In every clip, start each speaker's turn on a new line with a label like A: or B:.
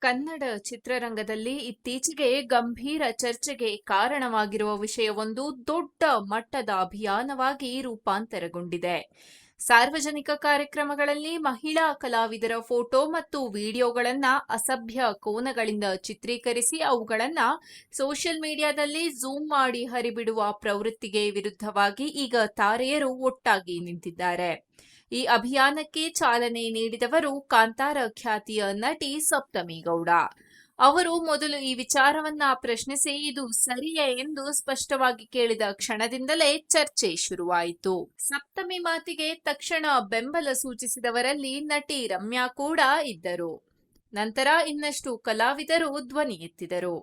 A: ಕನ್ನಡ ಚಿತ್ರರಂಗದಲ್ಲಿ ಇತ್ತೀಚೆಗೆ ಗಂಭೀರ ಚರ್ಚೆಗೆ ಕಾರಣವಾಗಿರುವ ವಿಷಯವೊಂದು ದೊಡ್ಡ ಮಟ್ಟದ ಅಭಿಯಾನವಾಗಿ ರೂಪಾಂತರಗೊಂಡಿದೆ. ಸಾರ್ವಜನಿಕ ಕಾರ್ಯಕ್ರಮಗಳಲ್ಲಿ ಮಹಿಳಾ ಕಲಾವಿದರ ಫೋಟೋ ಮತ್ತು ವಿಡಿಯೋಗಳನ್ನ ಅಸಭ್ಯ ಕೋನಗಳಿಂದ ಚಿತ್ರೀಕರಿಸಿ ಅವುಗಳನ್ನ ಸೋಷಿಯಲ್ ಮೀಡಿಯಾದಲ್ಲಿ ಝೂಮ್ ಮಾಡಿ ಹರಿಬಿಡುವ ಪ್ರವೃತ್ತಿಗೆ ವಿರುದ್ಧವಾಗಿ ಈಗ ತಾರೆಯರು ಒಟ್ಟಾಗಿ ನಿಂತಿದ್ದಾರೆ. ಈ ಅಭಿಯಾನಕ್ಕೆ ಚಾಲನೆ ನೀಡಿದವರು ಕಾಂತಾರ ಖ್ಯಾತಿಯ ನಟಿ ಸಪ್ತಮಿ ಗೌಡ. ಅವರು ಮೊದಲು ಈ ವಿಚಾರವನ್ನ ಪ್ರಶ್ನಿಸಿ ಇದು ಸರಿಯೇ ಎಂದು ಸ್ಪಷ್ಟವಾಗಿ ಕೇಳಿದ ಕ್ಷಣದಿಂದಲೇ ಚರ್ಚೆ ಶುರುವಾಯಿತು. ಸಪ್ತಮಿ ಮಾತಿಗೆ ತಕ್ಷಣ ಬೆಂಬಲ ಸೂಚಿಸಿದವರಲ್ಲಿ ನಟಿ ರಮ್ಯಾ ಕೂಡ ಇದ್ದರು. ನಂತರ ಇನ್ನಷ್ಟು ಕಲಾವಿದರು ಧ್ವನಿ ಎತ್ತಿದರು.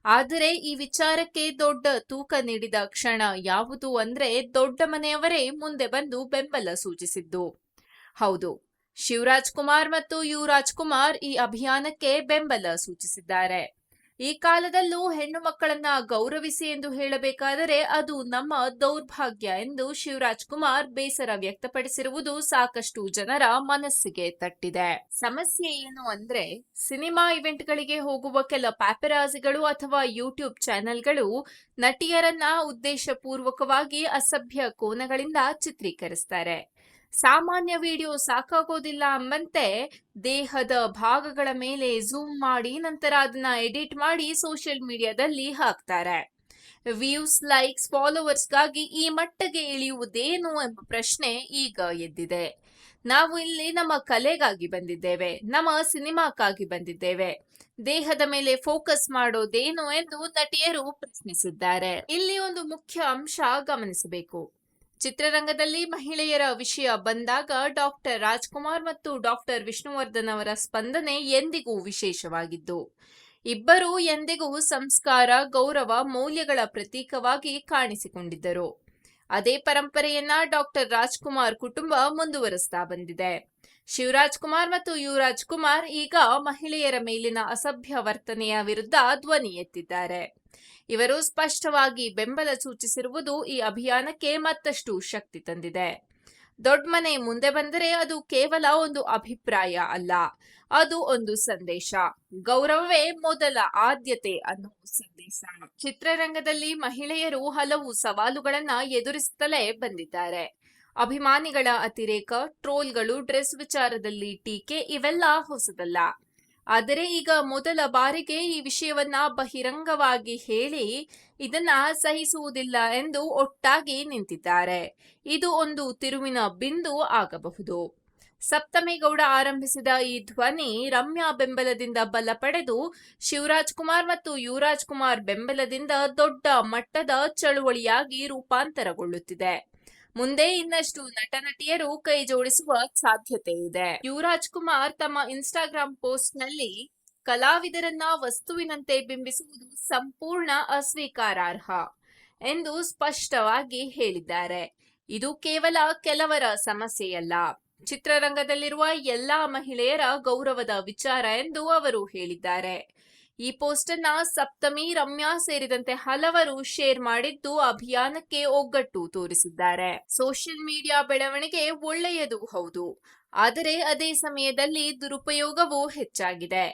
A: ಆದರೆ ಈ ವಿಚಾರಕ್ಕೆ ದೊಡ್ಡ ತೂಕ ನೀಡಿದ ಕ್ಷಣ ಯಾವುದು ಅಂದ್ರೆ ದೊಡ್ಡ ಮನೆಯವರೇ ಮುಂದೆ ಬಂದು ಬೆಂಬಲ ಸೂಚಿಸಿದ್ದು. ಹೌದು, ಶಿವರಾಜ್ ಕುಮಾರ್ ಮತ್ತು ಯುವರಾಜ್ ಕುಮಾರ್ ಈ ಅಭಿಯಾನಕ್ಕೆ ಬೆಂಬಲ ಸೂಚಿಸಿದ್ದಾರೆ. ಈ ಕಾಲದಲ್ಲೂ ಹೆಣ್ಣು ಮಕ್ಕಳನ್ನ ಗೌರವಿಸಿ ಎಂದು ಹೇಳಬೇಕಾದರೆ ಅದು ನಮ್ಮ ದೌರ್ಭಾಗ್ಯ ಎಂದು ಶಿವರಾಜ್ ಕುಮಾರ್ ಬೇಸರ ವ್ಯಕ್ತಪಡಿಸಿರುವುದು ಸಾಕಷ್ಟು ಜನರ ಮನಸ್ಸಿಗೆ ತಟ್ಟಿದೆ. ಸಮಸ್ಯೆ ಏನು ಅಂದ್ರೆ ಸಿನಿಮಾ ಇವೆಂಟ್ಗಳಿಗೆ ಹೋಗುವ ಕೆಲ ಪ್ಯಾಪರಾಜಿಗಳು ಅಥವಾ ಯೂಟ್ಯೂಬ್ ಚಾನೆಲ್ಗಳು ನಟಿಯರನ್ನ ಉದ್ದೇಶಪೂರ್ವಕವಾಗಿ ಅಸಭ್ಯ ಕೋನಗಳಿಂದ ಚಿತ್ರೀಕರಿಸ್ತಾರೆ. ಸಾಮಾನ್ಯ ವಿಡಿಯೋ ಸಾಕಾಗೋದಿಲ್ಲ ಎಂಬಂತೆ ದೇಹದ ಭಾಗಗಳ ಮೇಲೆ ಝೂಮ್ ಮಾಡಿ ನಂತರ ಅದನ್ನ ಎಡಿಟ್ ಮಾಡಿ ಸೋಷಿಯಲ್ ಮೀಡಿಯಾದಲ್ಲಿ ಹಾಕ್ತಾರೆ. ವ್ಯೂಸ್, ಲೈಕ್ಸ್, ಫಾಲೋವರ್ಸ್ಗಾಗಿ ಈ ಮಟ್ಟಗೆ ಇಳಿಯುವುದೇನು ಎಂಬ ಪ್ರಶ್ನೆ ಈಗ ಎದ್ದಿದೆ. ನಾವು ಇಲ್ಲಿ ನಮ್ಮ ಕಲೆಗಾಗಿ ಬಂದಿದ್ದೇವೆ, ನಮ್ಮ ಸಿನಿಮಾಕ್ಕಾಗಿ ಬಂದಿದ್ದೇವೆ. ದೇಹದ ಮೇಲೆ ಫೋಕಸ್ ಮಾಡೋದೇನು ಎಂದು ನಟಿಯರು ಪ್ರಶ್ನಿಸಿದ್ದಾರೆ. ಇಲ್ಲಿ ಒಂದು ಮುಖ್ಯ ಅಂಶ ಗಮನಿಸಬೇಕು. ಚಿತ್ರರಂಗದಲ್ಲಿ ಮಹಿಳೆಯರ ವಿಷಯ ಬಂದಾಗ ಡಾಕ್ಟರ್ ರಾಜ್ಕುಮಾರ್ ಮತ್ತು ಡಾಕ್ಟರ್ ವಿಷ್ಣುವರ್ಧನ್ ಅವರ ಸ್ಪಂದನೆ ಎಂದಿಗೂ ವಿಶೇಷವಾಗಿದ್ದು. ಇಬ್ಬರೂ ಎಂದಿಗೂ ಸಂಸ್ಕಾರ, ಗೌರವ, ಮೌಲ್ಯಗಳ ಪ್ರತೀಕವಾಗಿ ಕಾಣಿಸಿಕೊಂಡಿದ್ದರು. ಅದೇ ಪರಂಪರೆಯನ್ನ ಡಾಕ್ಟರ್ ರಾಜ್ಕುಮಾರ್ ಕುಟುಂಬ ಮುಂದುವರಿಸ್ತಾ ಬಂದಿದೆ. ಶಿವರಾಜ್ ಕುಮಾರ್ ಮತ್ತು ಯುವರಾಜ್ ಕುಮಾರ್ ಈಗ ಮಹಿಳೆಯರ ಮೇಲಿನ ಅಸಭ್ಯ ವರ್ತನೆಯ ವಿರುದ್ಧ ಧ್ವನಿ ಎತ್ತಿದ್ದಾರೆ. ಇವರು ಸ್ಪಷ್ಟವಾಗಿ ಬೆಂಬಲ ಸೂಚಿಸಿರುವುದು ಈ ಅಭಿಯಾನಕ್ಕೆ ಮತ್ತಷ್ಟು ಶಕ್ತಿ ತಂದಿದೆ. ದೊಡ್ಡ ಮನೆ ಮುಂದೆ ಬಂದರೆ ಅದು ಕೇವಲ ಒಂದು ಅಭಿಪ್ರಾಯ ಅಲ್ಲ, ಅದು ಒಂದು ಸಂದೇಶ. ಗೌರವವೇ ಮೊದಲ ಆದ್ಯತೆ ಅನ್ನೋ ಸಂದೇಶ. ಚಿತ್ರರಂಗದಲ್ಲಿ ಮಹಿಳೆಯರು ಹಲವು ಸವಾಲುಗಳನ್ನ ಎದುರಿಸುತ್ತಲೇ ಬಂದಿದ್ದಾರೆ. ಅಭಿಮಾನಿಗಳ ಅತಿರೇಕ, ಟ್ರೋಲ್ಗಳು, ಡ್ರೆಸ್ ವಿಚಾರದಲ್ಲಿ ಟೀಕೆ ಇವೆಲ್ಲ ಹೊಸದಲ್ಲ. ಆದರೆ ಈಗ ಮೊದಲ ಬಾರಿಗೆ ಈ ವಿಷಯವನ್ನ ಬಹಿರಂಗವಾಗಿ ಹೇಳಿ ಇದನ್ನ ಸಹಿಸುವುದಿಲ್ಲ ಎಂದು ಒಟ್ಟಾಗಿ ನಿಂತಿದ್ದಾರೆ. ಇದು ಒಂದು ತಿರುವಿನ ಬಿಂದು ಆಗಬಹುದು. ಸಪ್ತಮಿ ಗೌಡ ಆರಂಭಿಸಿದ ಈ ಧ್ವನಿ ರಮ್ಯಾ ಬೆಂಬಲದಿಂದ ಬಲ ಪಡೆದು ಶಿವರಾಜ್ ಕುಮಾರ್ ಮತ್ತು ಯುವರಾಜ್ ಕುಮಾರ್ ಬೆಂಬಲದಿಂದ ದೊಡ್ಡ ಮಟ್ಟದ ಚಳುವಳಿಯಾಗಿ ರೂಪಾಂತರಗೊಳ್ಳುತ್ತಿದೆ. ಮುಂದೆ ಇನ್ನಷ್ಟು ನಟ ನಟಿಯರು ಕೈ ಜೋಡಿಸುವ ಸಾಧ್ಯತೆ ಇದೆ. ಯುವರಾಜ್ ಕುಮಾರ್ ತಮ್ಮ ಇನ್ಸ್ಟಾಗ್ರಾಂ ಪೋಸ್ಟ್ ನಲ್ಲಿ ಕಲಾವಿದರನ್ನ ವಸ್ತುವಿನಂತೆ ಬಿಂಬಿಸುವುದು ಸಂಪೂರ್ಣ ಅಸ್ವೀಕಾರಾರ್ಹ ಎಂದು ಸ್ಪಷ್ಟವಾಗಿ ಹೇಳಿದ್ದಾರೆ. ಇದು ಕೇವಲ ಕೆಲವರ ಸಮಸ್ಯೆಯಲ್ಲ, ಚಿತ್ರರಂಗದಲ್ಲಿರುವ ಎಲ್ಲಾ ಮಹಿಳೆಯರ ಗೌರವದ ವಿಚಾರ ಎಂದು ಅವರು ಹೇಳಿದ್ದಾರೆ. ಈ ಪೋಸ್ಟ್ ಅನ್ನ ಸಪ್ತಮಿ, ರಮ್ಯಾ ಸೇರಿದಂತೆ ಹಲವರು ಶೇರ್ ಮಾಡಿದ್ದು ಅಭಿಯಾನಕ್ಕೆ ಒಗ್ಗಟ್ಟು ತೋರಿಸಿದ್ದಾರೆ. ಸೋಷಿಯಲ್ ಮೀಡಿಯಾ ಬೆಳವಣಿಗೆ ಒಳ್ಳೆಯದು ಹೌದು, ಆದರೆ ಅದೇ ಸಮಯದಲ್ಲಿ ದುರುಪಯೋಗವೂ ಹೆಚ್ಚಾಗಿದೆ.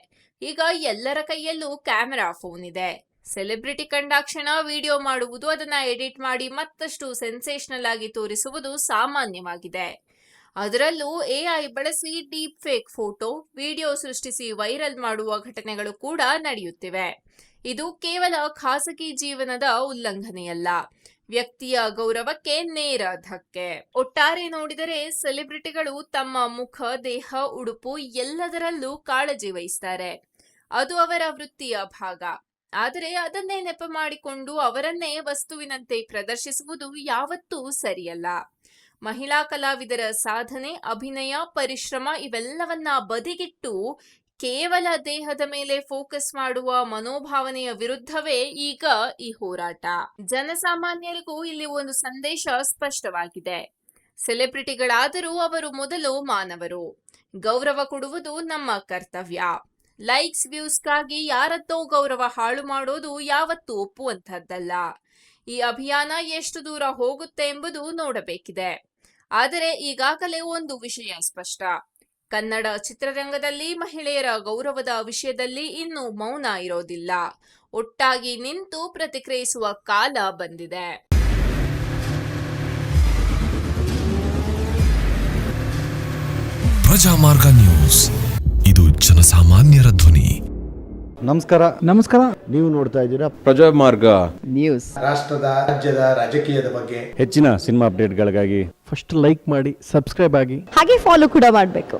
A: ಈಗ ಎಲ್ಲರ ಕೈಯಲ್ಲೂ ಕ್ಯಾಮೆರಾ ಫೋನ್ ಇದೆ. ಸೆಲೆಬ್ರಿಟಿ ಕಂಡಾಕ್ಷಣ ವಿಡಿಯೋ ಮಾಡುವುದು, ಅದನ್ನ ಎಡಿಟ್ ಮಾಡಿ ಮತ್ತಷ್ಟು ಸೆನ್ಸೇಷನಲ್ ಆಗಿ ತೋರಿಸುವುದು ಸಾಮಾನ್ಯವಾಗಿದೆ. ಅದರಲ್ಲೂ ಎಐ ಬಳಸಿ ಡೀಪ್ ಫೇಕ್ ಫೋಟೋ, ವಿಡಿಯೋ ಸೃಷ್ಟಿಸಿ ವೈರಲ್ ಮಾಡುವ ಘಟನೆಗಳು ಕೂಡ ನಡೆಯುತ್ತಿವೆ. ಇದು ಕೇವಲ ಖಾಸಗಿ ಜೀವನದ ಉಲ್ಲಂಘನೆಯಲ್ಲ, ವ್ಯಕ್ತಿಯ ಗೌರವಕ್ಕೆ ನೇರ ಧಕ್ಕೆ. ಒಟ್ಟಾರೆ ನೋಡಿದರೆ ಸೆಲೆಬ್ರಿಟಿಗಳು ತಮ್ಮ ಮುಖ, ದೇಹ, ಉಡುಪು ಎಲ್ಲದರಲ್ಲೂ ಕಾಳಜಿ ವಹಿಸ್ತಾರೆ. ಅದು ಅವರ ವೃತ್ತಿಯ ಭಾಗ. ಆದರೆ ಅದನ್ನೇ ನೆಪ ಮಾಡಿಕೊಂಡು ಅವರನ್ನೇ ವಸ್ತುವಿನಂತೆ ಪ್ರದರ್ಶಿಸುವುದು ಯಾವತ್ತೂ ಸರಿಯಲ್ಲ. ಮಹಿಳಾ ಕಲಾವಿದರ ಸಾಧನೆ, ಅಭಿನಯ, ಪರಿಶ್ರಮ ಇವೆಲ್ಲವನ್ನ ಬದಿಗಿಟ್ಟು ಕೇವಲ ದೇಹದ ಮೇಲೆ ಫೋಕಸ್ ಮಾಡುವ ಮನೋಭಾವನೆಯ ವಿರುದ್ಧವೇ ಈಗ ಈ ಹೋರಾಟ. ಜನಸಾಮಾನ್ಯರಿಗೂ ಇಲ್ಲಿ ಒಂದು ಸಂದೇಶ ಸ್ಪಷ್ಟವಾಗಿದೆ. ಸೆಲೆಬ್ರಿಟಿಗಳಾದರೂ ಅವರು ಮೊದಲು ಮಾನವರು. ಗೌರವ ಕೊಡುವುದು ನಮ್ಮ ಕರ್ತವ್ಯ. ಲೈಕ್ಸ್, ವ್ಯೂಸ್ಗಾಗಿ ಯಾರದ್ದೋ ಗೌರವ ಹಾಳು ಮಾಡೋದು ಯಾವತ್ತೂ ಒಪ್ಪುವಂತಹದ್ದಲ್ಲ. ಈ ಅಭಿಯಾನ ಎಷ್ಟು ದೂರ ಹೋಗುತ್ತೆ ಎಂಬುದು ನೋಡಬೇಕಿದೆ. ಆದರೆ ಈಗಾಗಲೇ ಒಂದು ವಿಷಯ ಸ್ಪಷ್ಟ. ಕನ್ನಡ ಚಿತ್ರರಂಗದಲ್ಲಿ ಮಹಿಳೆಯರ ಗೌರವದ ವಿಷಯದಲ್ಲಿ ಇನ್ನು ಮೌನ ಇರೋದಿಲ್ಲ. ಒಟ್ಟಾಗಿ ನಿಂತು ಪ್ರತಿಕ್ರಿಯಿಸುವ ಕಾಲ ಬಂದಿದೆ.
B: ಪ್ರಜಾಮಾರ್ಗ ನ್ಯೂಸ್, ಇದು ಜನಸಾಮಾನ್ಯರ ಧ್ವನಿ.
C: ನಮಸ್ಕಾರ.
D: ನೀವು ನೋಡ್ತಾ ಇದ್ದೀರಾ
C: ಪ್ರಜಾಮಾರ್ಗ
D: ನ್ಯೂಸ್.
E: ರಾಷ್ಟ್ರದ ರಾಜ್ಯದ ರಾಜಕೀಯದ ಬಗ್ಗೆ
D: ಹೆಚ್ಚಿನ ಸಿನಿಮಾ ಅಪ್ಡೇಟ್ಗಳಿಗಾಗಿ
C: ಫಸ್ಟ್ ಲೈಕ್ ಮಾಡಿ, ಸಬ್ಸ್ಕ್ರೈಬ್ ಆಗಿ,
F: ಹಾಗೆ ಫಾಲೋ ಕೂಡ ಮಾಡಬೇಕು.